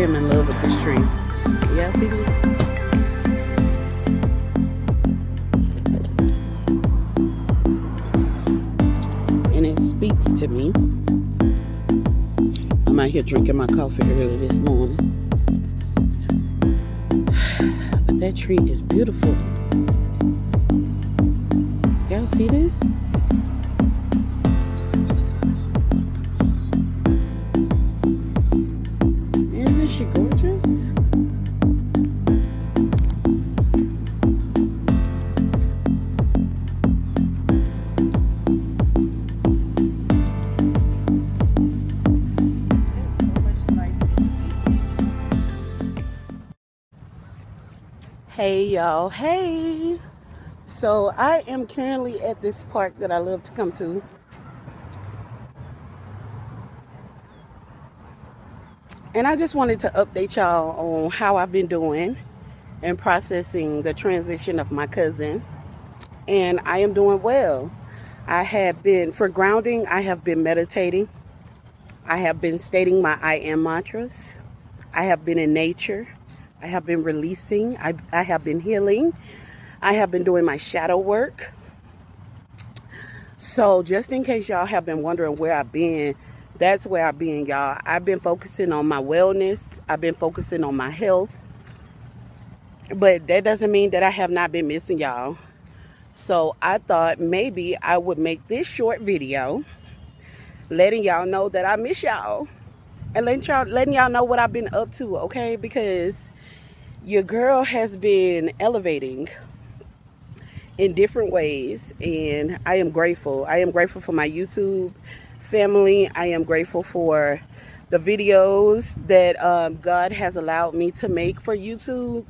am in love with this tree. Y'all see this? And it speaks to me. I'm out here drinking my coffee early this morning. But that tree is beautiful. Y'all see this? Isn't she gorgeous? Hey y'all, hey! So I am currently at this park that I love to come to. And I just wanted to update y'all on how I've been doing and processing the transition of my cousin. And I am doing well. I have been, for grounding, I have been meditating. I have been stating my I am mantras. I have been in nature. I have been releasing. I have been healing. I have been doing my shadow work. So just in case y'all have been wondering where I've been, that's where I've been, y'all. I've been focusing on my wellness. I've been focusing on my health. But that doesn't mean that I have not been missing y'all. So I thought maybe I would make this short video letting y'all know that I miss y'all. And letting y'all know what I've been up to, okay? Because your girl has been elevating in different ways, and I am grateful. I am grateful for my YouTube family. I am grateful for the videos that God has allowed me to make for YouTube.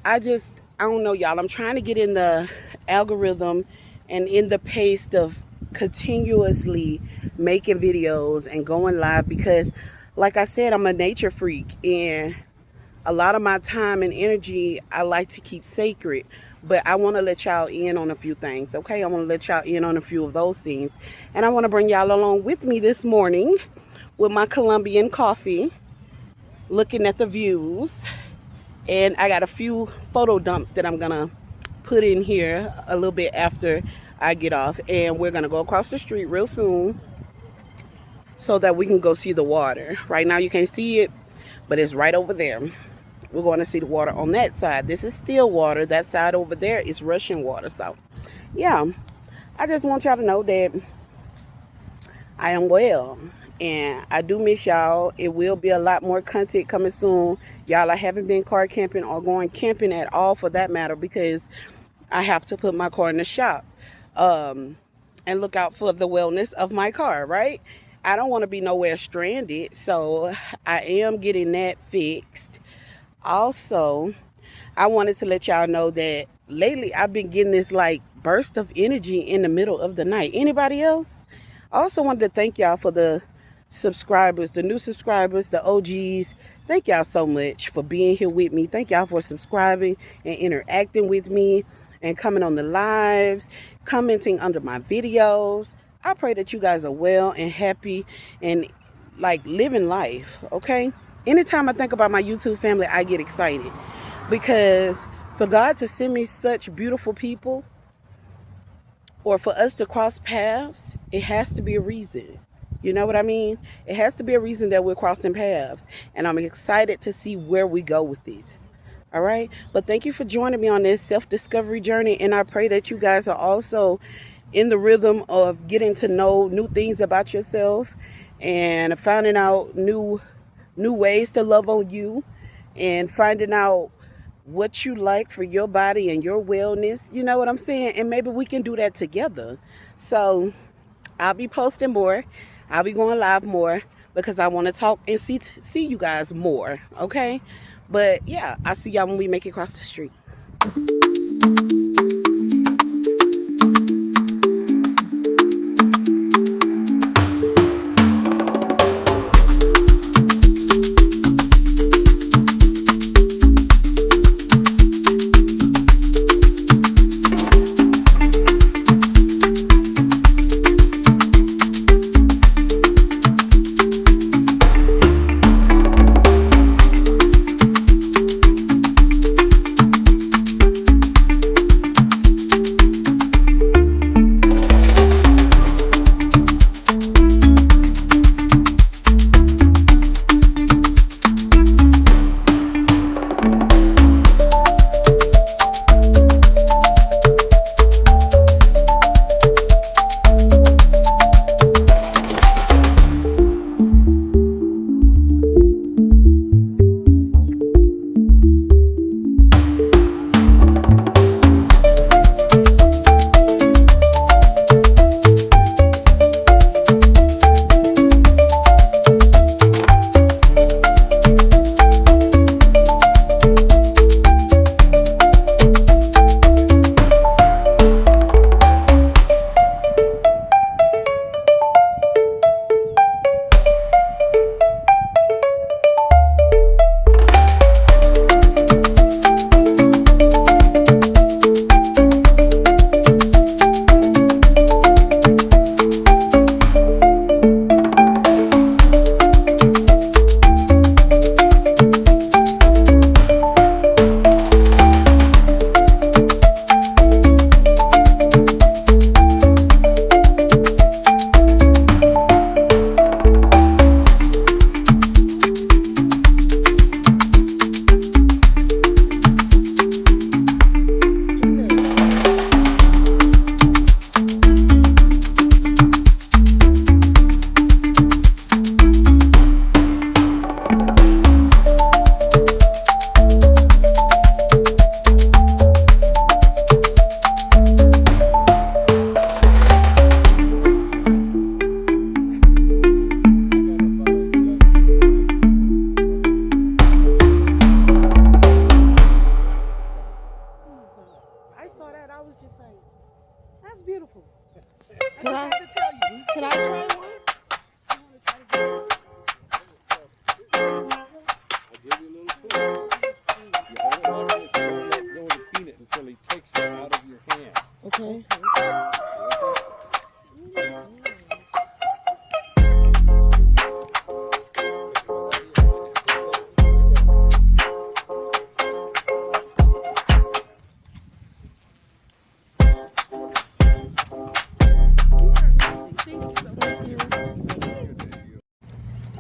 I don't know, y'all. I'm trying to get in the algorithm and in the pace of continuously making videos and going live because, like I said, I'm a nature freak, and a lot of my time and energy I like to keep sacred. But I want to let y'all in on a few things, okay? I want to let y'all in on a few of those things. And I want to bring y'all along with me this morning with my Colombian coffee, looking at the views. And I got a few photo dumps that I'm going to put in here a little bit after I get off. And we're going to go across the street real soon so that we can go see the water. Right now you can't see it, but it's right over there. We're going to see the water on that side. This is still water. That side over there is rushing water. So, yeah, I just want y'all to know that I am well. And I do miss y'all. It will be a lot more content coming soon. Y'all, I haven't been car camping or going camping at all for that matter because I have to put my car in the shop and look out for the wellness of my car, right? I don't want to be nowhere stranded. So I am getting that fixed. Also, I wanted to let y'all know that lately I've been getting this like burst of energy in the middle of the night. Anybody else? I also wanted to thank y'all for the subscribers, the new subscribers, the OGs. Thank y'all so much for being here with me. Thank y'all for subscribing and interacting with me and coming on the lives, commenting under my videos. I pray that you guys are well and happy and like living life, okay? Anytime I think about my YouTube family, I get excited because for God to send me such beautiful people or for us to cross paths, it has to be a reason. You know what I mean? It has to be a reason that we're crossing paths, and I'm excited to see where we go with this. All right? But thank you for joining me on this self-discovery journey, and I pray that you guys are also in the rhythm of getting to know new things about yourself and finding out new ways to love on you and finding out what you like for your body and your wellness. You know what I'm saying? And maybe we can do that together. So I'll be posting more. I'll be going live more because I want to talk and see you guys more. Okay? But yeah, I'll see y'all when we make it across the street. Can I try one? I'll give you a little push. You hold it like this. Don't let go of the peanut until he takes it out of your hand. Okay.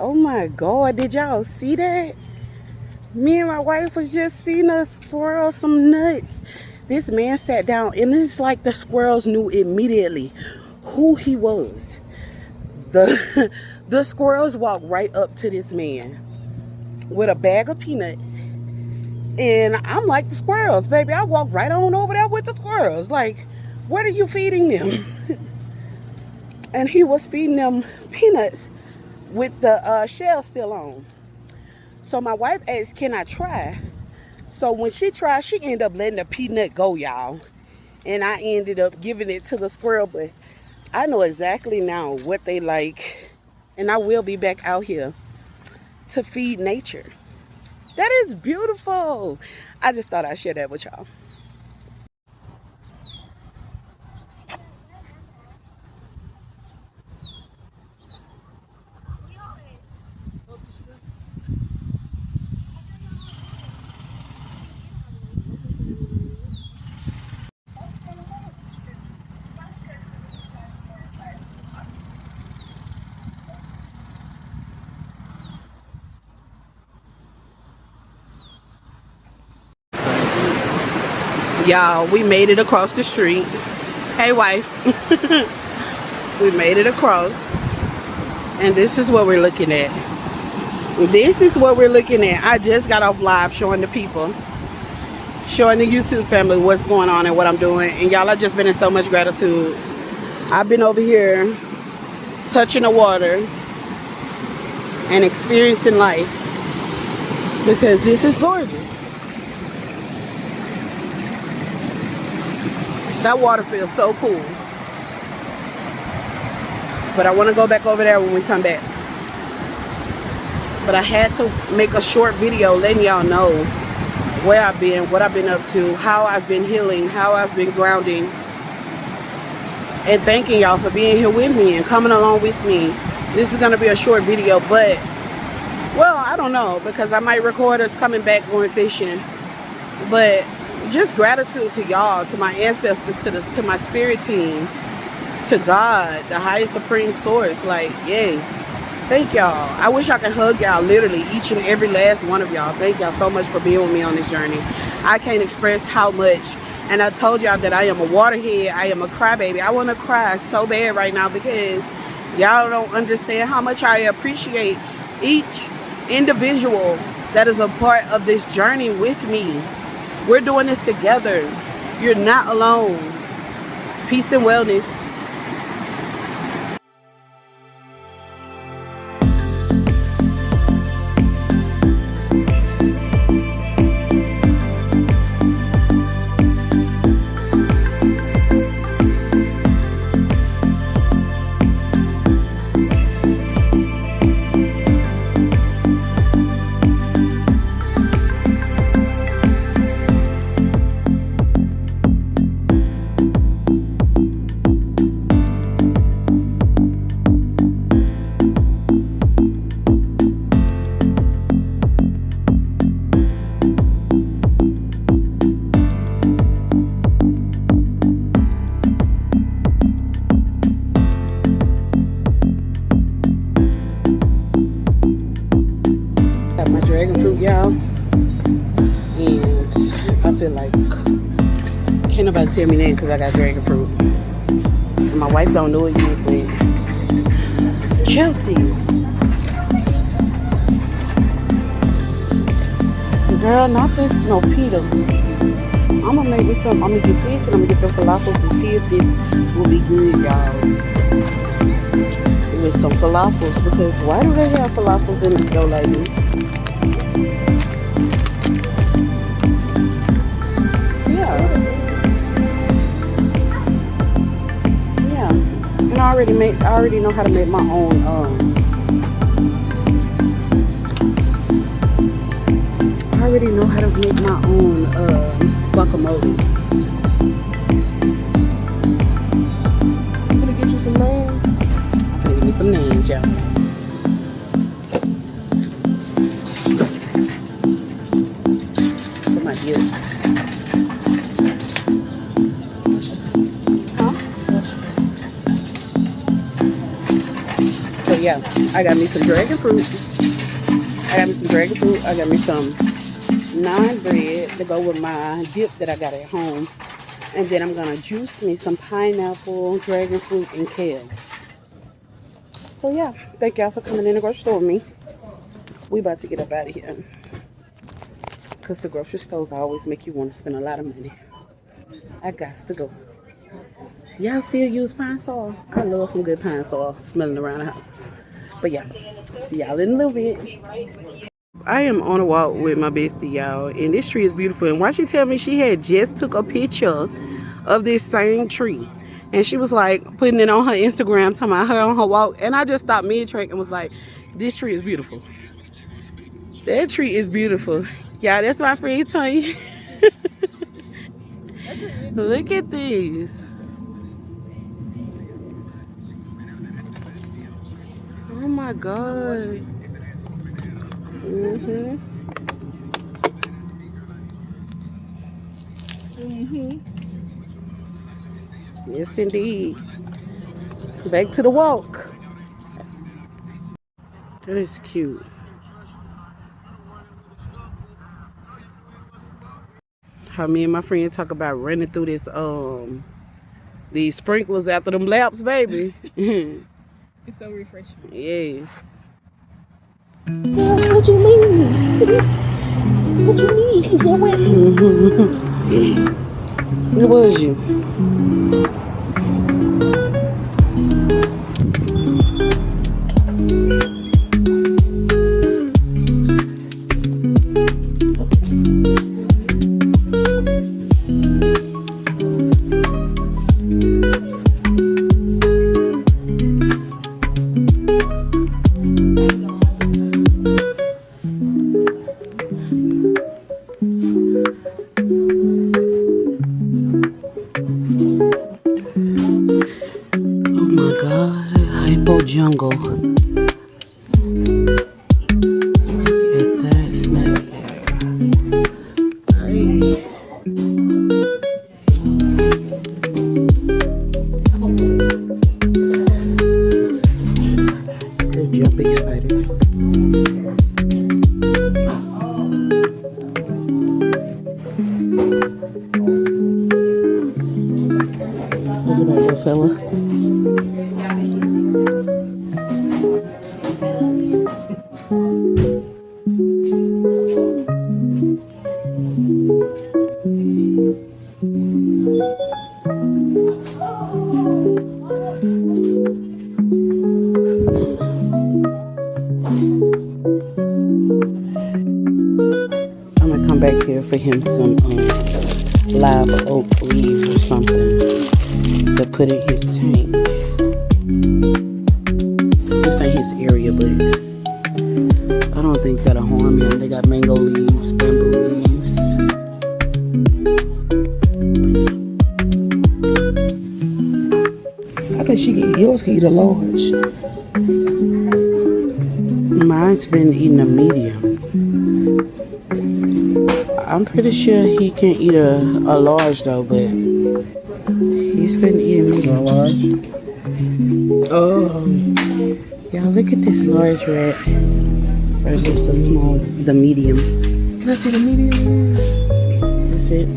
Oh my God, did y'all see that? Me and my wife was just feeding a squirrel some nuts. This man sat down and it's like the squirrels knew immediately who he was. The squirrels walked right up to this man with a bag of peanuts. And I'm like the squirrels, baby. I walked right on over there with the squirrels. Like, what are you feeding them? And he was feeding them peanuts with the shell still on. So my wife asked, can I try? So when she tried, she ended up letting the peanut go, y'all. And I ended up giving it to the squirrel. But I know exactly now what they like. And I will be back out here to feed nature. That is beautiful. I just thought I'd share that with y'all. Y'all, we made it across the street. Hey, wife. We made it across. And this is what we're looking at. This is what we're looking at. I just got off live showing the people, showing the YouTube family what's going on and what I'm doing. And y'all, I've just been in so much gratitude. I've been over here touching the water and experiencing life because this is gorgeous. That water feels so cool. But I want to go back over there when we come back. But I had to make a short video letting y'all know where I've been, what I've been up to, how I've been healing, how I've been grounding. And thanking y'all for being here with me and coming along with me. This is going to be a short video, but, well, I don't know, because I might record us coming back going fishing. But just gratitude to y'all, to my ancestors, to my spirit team, to God, the highest supreme source. Like, yes, thank y'all. I wish I could hug y'all, literally each and every last one of y'all. Thank y'all so much for being with me on this journey. I can't express how much. And I told y'all that I am a waterhead. I am a crybaby. I want to cry so bad right now because y'all don't understand how much I appreciate each individual that is a part of this journey with me. We're doing this together. You're not alone. Peace and wellness. Can't nobody tell me that because I got dragon fruit. And my wife don't know it yet, but Chelsea. Girl, not this, no pita. I'm gonna make me some, I'm gonna get this and I'm gonna get the falafels and see if this will be good, y'all. With some falafels, because why do they have falafels in the store like this? know, I already know how to make my own I already know how to make my own guacamole. I'm gonna get you some names. I'm gonna give me some names, y'all. Put my dip. Huh? So yeah, I got me some dragon fruit. I got me some naan bread to go with my dip that I got at home. And then I'm gonna juice me some pineapple, dragon fruit, and kale. So yeah, thank y'all for coming in the grocery store with me. We about to get up out of here. Cause the grocery stores always make you want to spend a lot of money. I got to go. Y'all still use pine sol? I love some good pine sol smelling around the house. But yeah, see y'all in a little bit. I am on a walk with my bestie, y'all, and this tree is beautiful. And why she tell me she had just took a picture of this same tree, and she was like putting it on her Instagram, talking about her on her walk, and I just stopped mid-track and was like, this tree is beautiful. That tree is beautiful. Yeah, that's my friend Tanya. Look at this. Oh my God. Yes, indeed. Back to the walk. That is cute. How me and my friend talk about running through this these sprinklers after them laps, baby. It's so refreshing. Yes. Yes, what you mean? What you mean? She get wet. It was you. Oh my God, hypo jungle. Look at that snake there. Hey. The jumping spiders. Look at that little fella. I'm gonna come back here for him some live oak leaves or something to put in his tank. This ain't his area, but I don't think that'll harm him. They got mango leaves, bamboo leaves. I think yours can eat a large. Mine's been eating a medium. I'm pretty sure he can eat a large though, but he's been eating medium. A large? Oh, y'all look at this large rat versus the medium. Can I see the medium? That's it.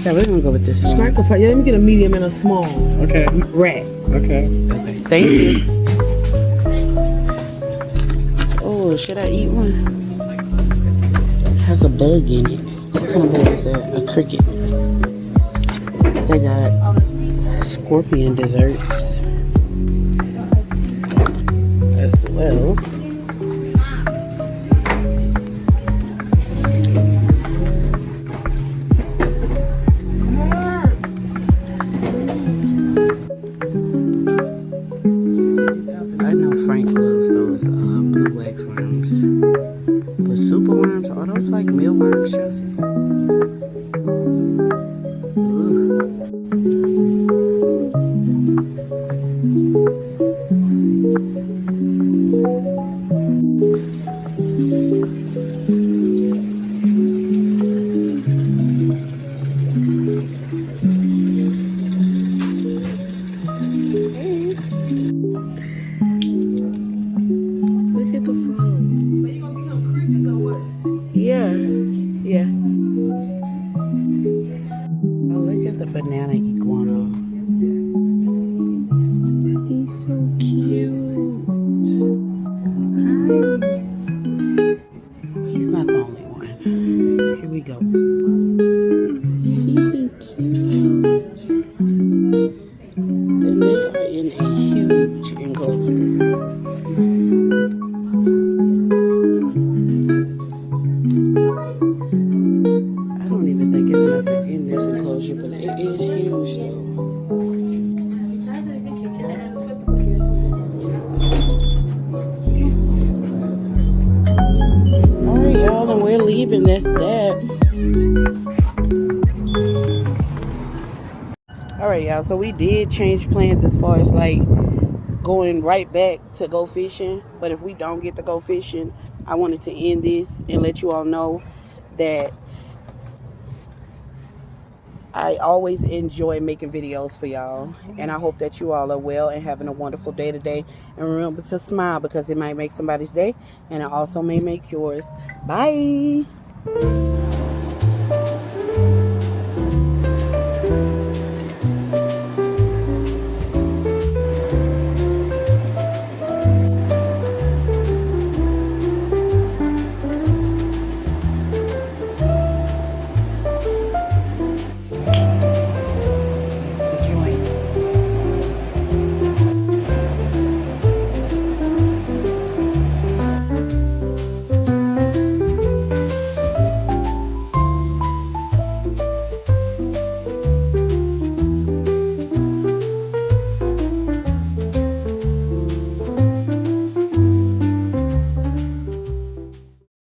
Yeah, we're gonna go with this one. Yeah, let me get a medium and a small. Okay. Rat. Okay. Okay, thank you. Oh, should I eat one? It has a bug in it. What kind of bug is that? A cricket. They got scorpion desserts as well. Chelsea. Look at the frog. Are you gonna become crickets or what? Yeah, yeah. Oh, look at the banana iguana. He's so cute. Hi. He's not the only one. Here we go. You see he cute. And they are in a huge enclosure. I don't even think it's nothing in this enclosure, but it is huge though. Alright, y'all, and we're leaving. That's that. Alright, y'all, so we did change plans as far as like going right back to go fishing. But if we don't get to go fishing, I wanted to end this and let you all know that I always enjoy making videos for y'all, and I hope that you all are well and having a wonderful day today. And remember to smile, because it might make somebody's day, and it also may make yours. Bye.